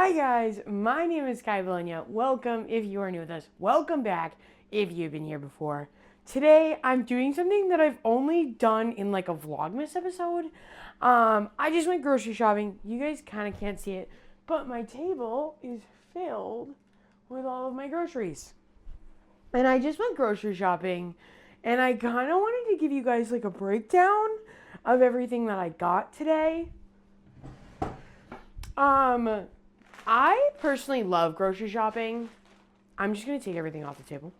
Hi guys, my name is Ky Bologna. Welcome if you are new with us. Welcome back if you've been here before. Today I'm doing something that I've only done in like a Vlogmas episode. I just went grocery shopping. You guys kind of can't see it, but my table is filled with all of my groceries. And I just went grocery shopping and I kind of wanted to give you guys like a breakdown of everything that I got today. I personally love grocery shopping. I'm just going to take everything off the table.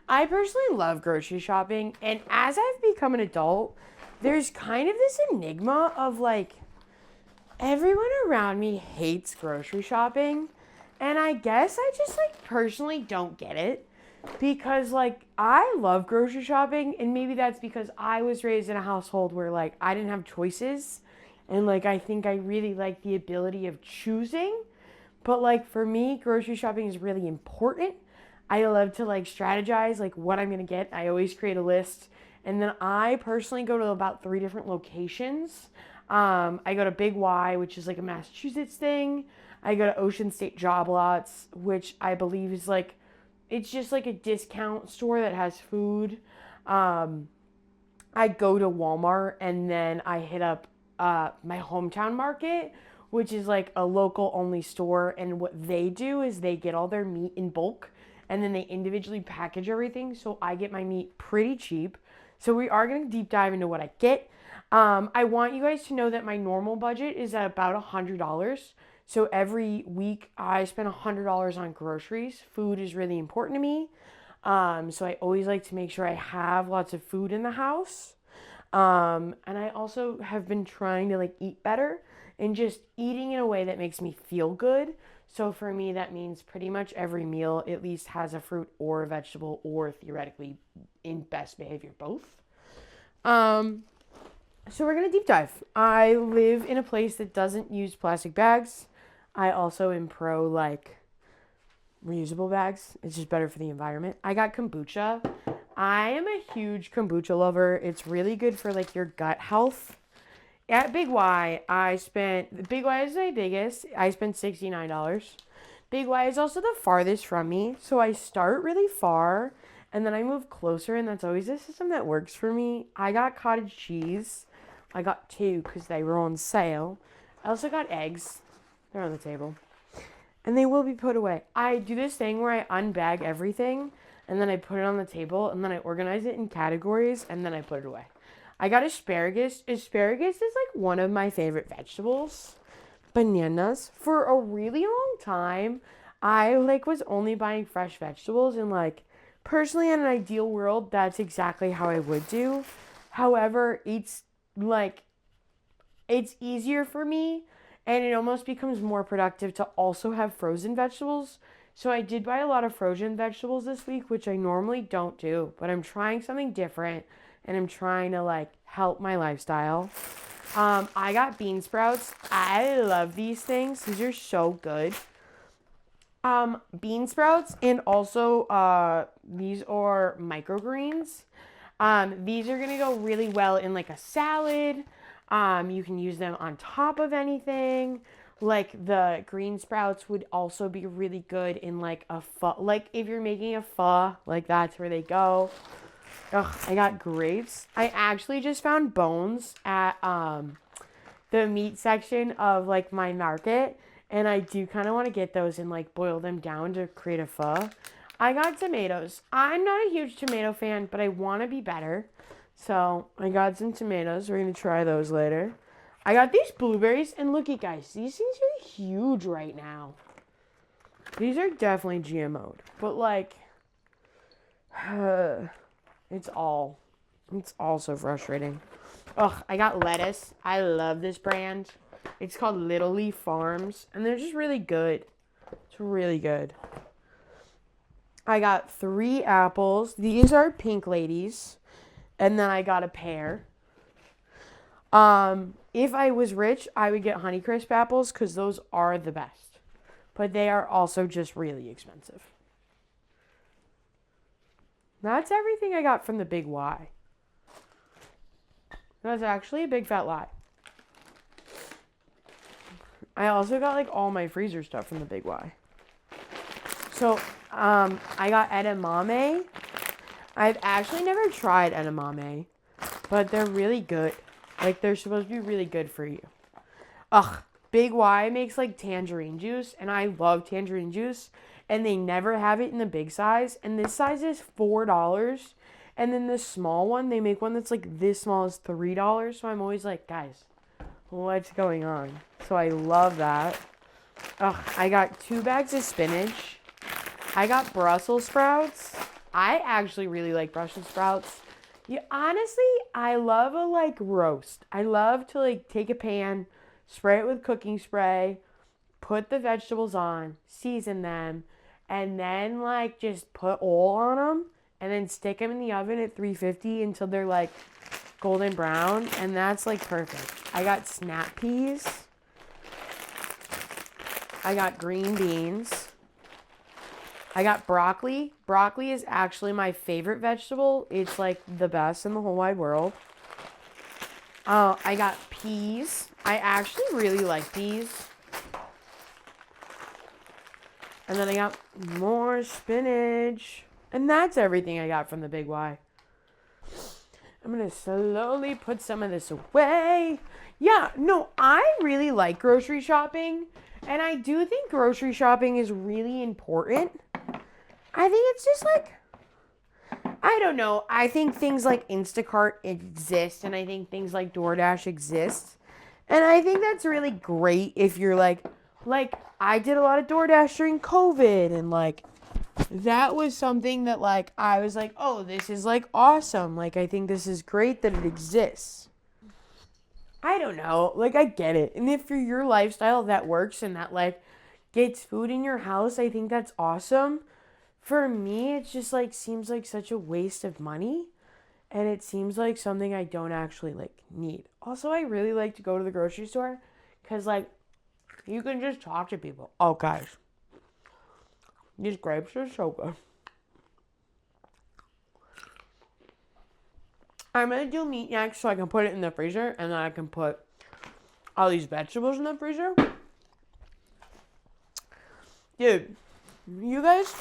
I personally love grocery shopping, and as I've become an adult, there's kind of this enigma of like everyone around me hates grocery shopping, and I guess I just like personally don't get it because like I love grocery shopping, and maybe that's because I was raised in a household where like I didn't have choices, and like I think I really like the ability of choosing. But like for me, grocery shopping is really important. I love to like strategize like what I'm gonna get. I always create a list, and then I personally go to about 3 different locations. I go to Big Y, which is like a Massachusetts thing. I go to Ocean State Job Lots, which I believe is like it's just like a discount store that has food. I go to Walmart, and then I hit up my hometown market, which is like a local only store. And what they do is they get all their meat in bulk and then they individually package everything. So I get my meat pretty cheap. So we are going to deep dive into what I get. I want you guys to know that my normal budget is at about $100. So every week I spend $100 on groceries. Food is really important to me. So I always like to make sure I have lots of food in the house. And I also have been trying to like eat better and just eating in a way that makes me feel good. So for me, that means pretty much every meal at least has a fruit or a vegetable, or theoretically, in best behavior, both. So we're gonna deep dive. I live in a place that doesn't use plastic bags. I also am pro like reusable bags. It's just better for the environment. I got kombucha. I am a huge kombucha lover. It's really good for like your gut health. At Big Y, Big Y is my biggest. I spent $69. Big Y is also the farthest from me. So I start really far and then I move closer, and that's always a system that works for me. I got cottage cheese. I got 2 because they were on sale. I also got eggs. They're on the table. And they will be put away. I do this thing where I unbag everything and then I put it on the table and then I organize it in categories and then I put it away. I got asparagus. Asparagus is like one of my favorite vegetables. Bananas. For a really long time, I like was only buying fresh vegetables, and like personally in an ideal world, that's exactly how I would do. However, it's easier for me, and it almost becomes more productive to also have frozen vegetables. So I did buy a lot of frozen vegetables this week, which I normally don't do, but I'm trying something different and I'm trying to like help my lifestyle. I got bean sprouts. I love these things. These are so good. Bean sprouts, and also these are microgreens. These are gonna go really well in like a salad. You can use them on top of anything. Like the green sprouts would also be really good in like a pho. Like if you're making a pho, like that's where they go. Ugh, I got grapes. I actually just found bones at the meat section of like my market, and I do kind of want to get those and like boil them down to create a pho. I got tomatoes. I'm not a huge tomato fan, but I want to be better. So I got some tomatoes. We're going to try those later. I got these blueberries, and look at guys, these things are huge right now. These are definitely GMO'd, but like, it's all so frustrating. Ugh, I got lettuce. I love this brand. It's called Little Leaf Farms, and they're just really good. It's really good. I got 3 apples. These are pink ladies. And then I got a pear. If I was rich, I would get Honeycrisp apples because those are the best. But they are also just really expensive. That's everything I got from the Big Y. That's actually a big fat lie. I also got like all my freezer stuff from the Big Y. So, I got edamame. I've actually never tried edamame, but they're really good. Like, they're supposed to be really good for you. Ugh, Big Y makes like tangerine juice, and I love tangerine juice, and they never have it in the big size, and this size is $4, and then the small one, they make one that's like this small is $3, so I'm always like, guys, what's going on? So I love that. Ugh, I got 2 bags of spinach. I got Brussels sprouts. I actually really like Brussels sprouts. Yeah, honestly, I love a like roast. I love to like take a pan, spray it with cooking spray, put the vegetables on, season them, and then like just put oil on them and then stick them in the oven at 350 until they're like golden brown, and that's like perfect. I got snap peas. I got green beans. I got broccoli. Broccoli is actually my favorite vegetable. It's like the best in the whole wide world. I got peas. I actually really like peas. And then I got more spinach. And that's everything I got from the Big Y. I'm going to slowly put some of this away. Yeah, no, I really like grocery shopping. And I do think grocery shopping is really important. I think it's just like, I don't know. I think things like Instacart exist, and I think things like DoorDash exist. And I think that's really great if you're like I did a lot of DoorDash during COVID, and like that was something that like I was like, oh, this is like awesome. Like I think this is great that it exists. I don't know. Like I get it. And if for your lifestyle that works and that like gets food in your house, I think that's awesome. For me, it's just like seems like such a waste of money, and it seems like something I don't actually like need. Also, I really like to go to the grocery store cuz like you can just talk to people. Oh, guys. These grapes are so good. I'm going to do meat next so I can put it in the freezer, and then I can put all these vegetables in the freezer. Dude, you guys,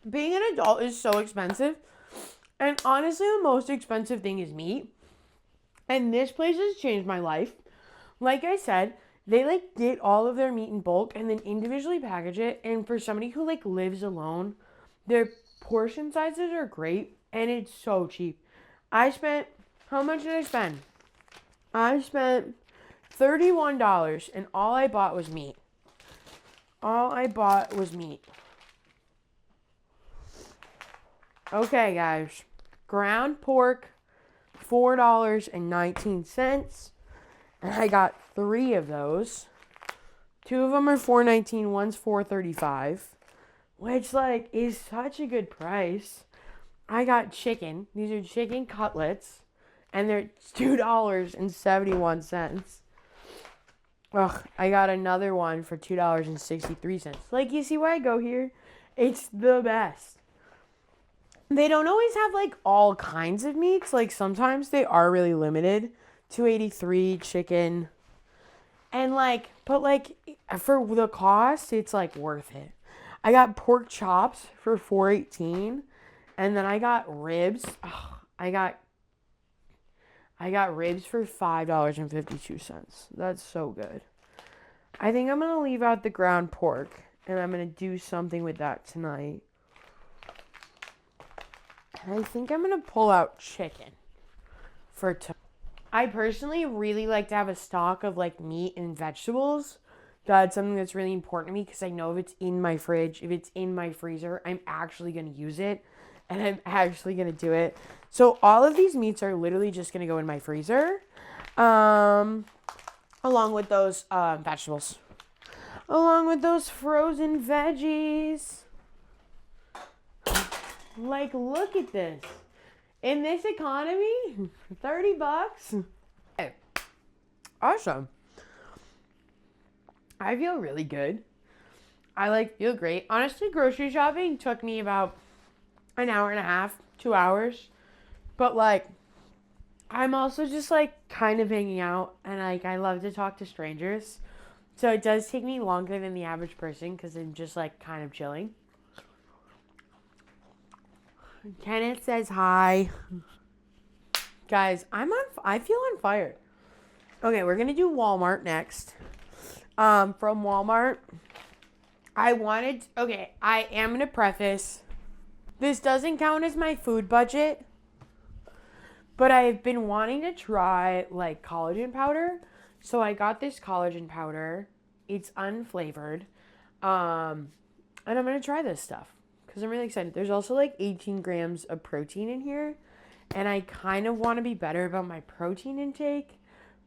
being an adult is so expensive. And honestly, the most expensive thing is meat. And this place has changed my life. Like I said, they like get all of their meat in bulk and then individually package it. And for somebody who like lives alone, their portion sizes are great and it's so cheap. How much did I spend? I spent $31 and all I bought was meat. Okay, guys. Ground pork, $4.19. And I got 3 of those. 2 of them are $4.19, one's $4.35. Which, like, is such a good price. I got chicken. These are chicken cutlets. And they're $2.71. Ugh, I got another one for $2.63. Like, you see why I go here? It's the best. They don't always have, like, all kinds of meats. Like, sometimes they are really limited. $2.83 chicken. And, like, but, like, for the cost, it's, like, worth it. I got pork chops for $4.18. And then I got ribs. Ugh, I got ribs for $5.52. That's so good. I think I'm going to leave out the ground pork. And I'm going to do something with that tonight. And I think I'm going to pull out chicken for tonight. I personally really like to have a stock of like meat and vegetables. That's something that's really important to me because I know if it's in my fridge, if it's in my freezer, I'm actually going to use it. And I'm actually going to do it. So all of these meats are literally just going to go in my freezer. Along with those vegetables. Along with those frozen veggies. Like, look at this. In this economy, $30. Hey, awesome. I feel really good. I feel great. Honestly, grocery shopping took me about an hour and a half, 2 hours. But like, I'm also just like kind of hanging out, and like I love to talk to strangers. So it does take me longer than the average person because I'm just like kind of chilling. Kenneth says hi. Guys, I feel on fire. Okay, we're gonna do Walmart next. From Walmart, I am gonna preface. This doesn't count as my food budget, but I've been wanting to try like collagen powder. So I got this collagen powder. It's unflavored. And I'm gonna try this stuff because I'm really excited. There's also like 18 grams of protein in here, and I kind of want to be better about my protein intake,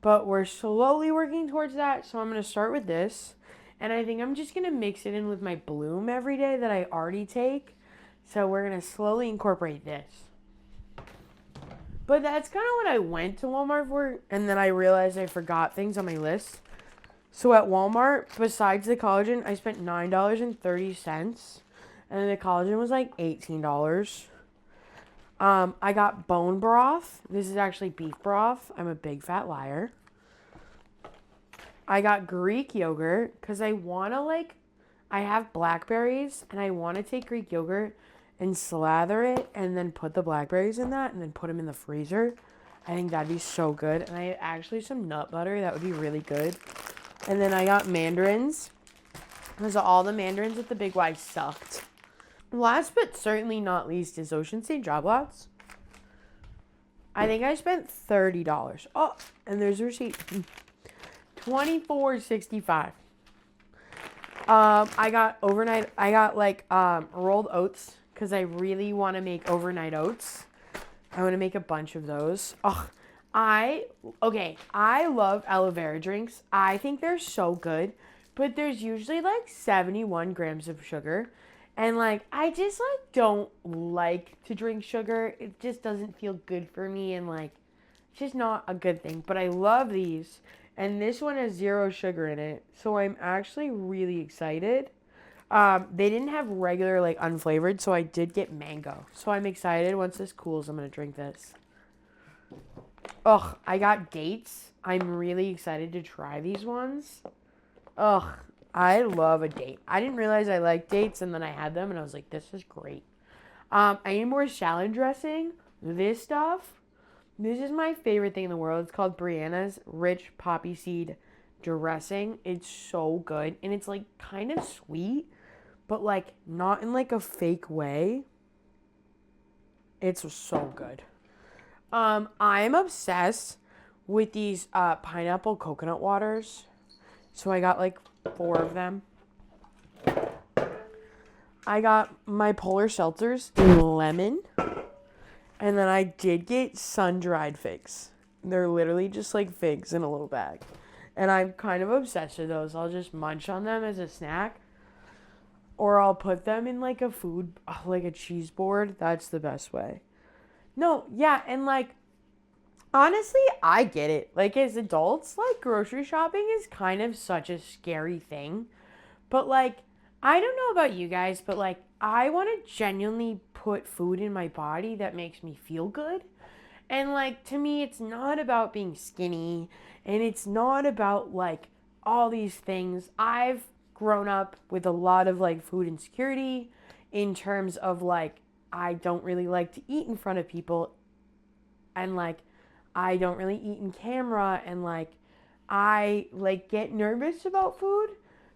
but we're slowly working towards that. So I'm gonna start with this, and I think I'm just gonna mix it in with my Bloom every day that I already take. So we're gonna slowly incorporate this. But that's kind of what I went to Walmart for, and then I realized I forgot things on my list. So at Walmart, besides the collagen, I spent $9.30, and then the collagen was like $18. I got bone broth. This is actually beef broth. I'm a big fat liar. I got Greek yogurt because I have blackberries, and I want to take Greek yogurt and slather it and then put the blackberries in that and then put them in the freezer. I think that'd be so good. And I had actually some nut butter. That would be really good. And then I got mandarins because all the mandarins at the Big Y sucked. Last but certainly not least is Ocean State Job Lots. I think I spent $30. Oh, and there's a receipt. $24.65. I got rolled oats because I really want to make overnight oats. I want to make a bunch of those. I love aloe vera drinks. I think they're so good, but there's usually like 71 grams of sugar. And like, I just like don't like to drink sugar. It just doesn't feel good for me, and like, it's just not a good thing. But I love these, and this one has 0 sugar in it, so I'm actually really excited. They didn't have regular, like, unflavored, so I did get mango. So I'm excited. Once this cools, I'm gonna drink this. I got dates. I'm really excited to try these ones. I love a date. I didn't realize I liked dates, and then I had them, and I was like, this is great. I need more salad dressing. This stuff, this is my favorite thing in the world. It's called Brianna's Rich Poppy Seed Dressing. It's so good, and it's, like, kind of sweet, but, like, not in, like, a fake way. It's so good. I'm obsessed with these pineapple coconut waters. So I got, like, 4 of them. I got my polar seltzers in lemon. And then I did get sun-dried figs. They're literally just, like, figs in a little bag. And I'm kind of obsessed with those. I'll just munch on them as a snack. Or I'll put them in, like, a food, like a cheese board. That's the best way. No, yeah, and, like, honestly, I get it. Like, as adults, like, grocery shopping is kind of such a scary thing. But, like, I don't know about you guys, but, like, I want to genuinely put food in my body that makes me feel good. And, like, to me, it's not about being skinny. And it's not about, like, all these things. I've grown up with a lot of, like, food insecurity in terms of, like, I don't really like to eat in front of people. And, like, I don't really eat in camera. And, like, I, like, get nervous about food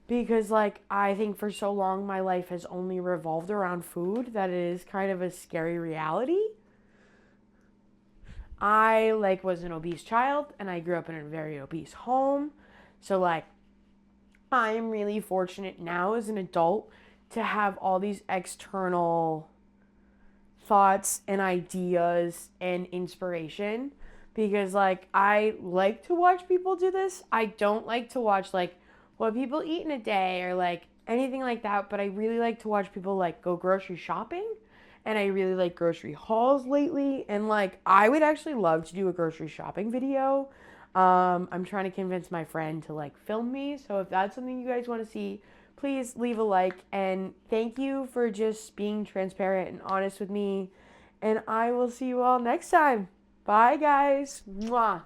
because, like, I think for so long my life has only revolved around food that it is kind of a scary reality. I, like, was an obese child, and I grew up in a very obese home. So, like, I am really fortunate now as an adult to have all these external thoughts and ideas and inspiration because, like, I like to watch people do this. I don't like to watch, like, what people eat in a day or, like, anything like that, but I really like to watch people, like, go grocery shopping, and I really like grocery hauls lately, and, like, I would actually love to do a grocery shopping video. I'm trying to convince my friend to, like, film me, so if that's something you guys want to see, please leave a like, and thank you for just being transparent and honest with me, and I will see you all next time. Bye, guys. Mwah.